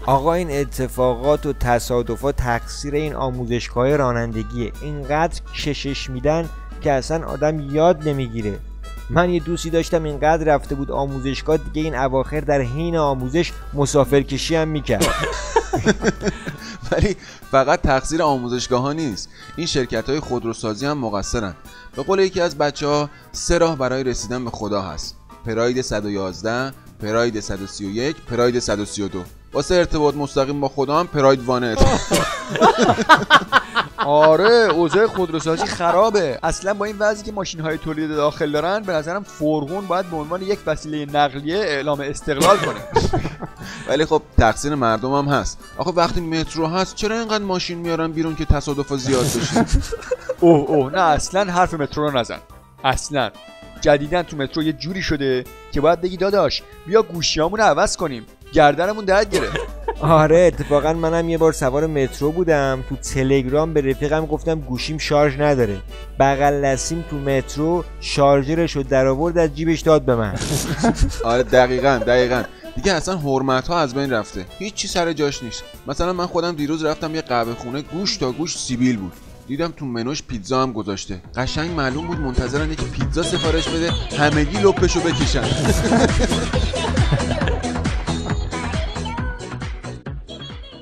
آقا این اتفاقات و تصادفات تقصیر این آموزشگاه رانندگیه. اینقدر کشش میدن که اصلا آدم یاد نمیگیره. من یه دوستی داشتم اینقدر رفته بود آموزشگاه دیگه این اواخر در حین آموزش مسافرکشی هم میکرد. ولی فقط تقصیر آموزشگاه ها نیست، این شرکت های خودروسازی هم مقصرن. به قول یکی از بچه ها 3 راه برای رسیدن به خدا هست: پراید 111، پراید 131، پراید 132. واسه ارتباط مستقیم با خدا هم پراید وانت. آره اوضاع خودروسازی خرابه. اصلا با این وضعی که ماشین‌های تولید داخل دارن به نظرم فرغون باید به عنوان یک وسیله نقلیه اعلام استقلال کنه. ولی خب تقصیر مردم هم هست. آخه وقتی مترو هست چرا اینقدر ماشین میارن بیرون که تصادفا زیاد بشه؟ اوه نه اصلا حرف مترو رو نزن. اصلا جدیدن تو مترو یه جوری شده که باید بگی داداش بیا گوشیامون رو عوض کنیم، گردنمون درد گرفت. آره اتفاقا منم یه بار سوار مترو بودم، تو تلگرام به رفیقم گفتم گوشیم شارژ نداره، بغل دستیم تو مترو شارژرشو در آورد از جیبش داد به من. آره دقیقاً دیگه اصلا حرمت ها از بین رفته، هیچ چی سر جاش نیست. مثلا من خودم دیروز رفتم یه قهوه خونه، گوش تا گوش سیبیل بود، دیدم تو منوش پیتزا هم گذاشته، قشنگ معلوم بود منتظرن یکی پیتزا سفارش بده همگی لپشو بکشن.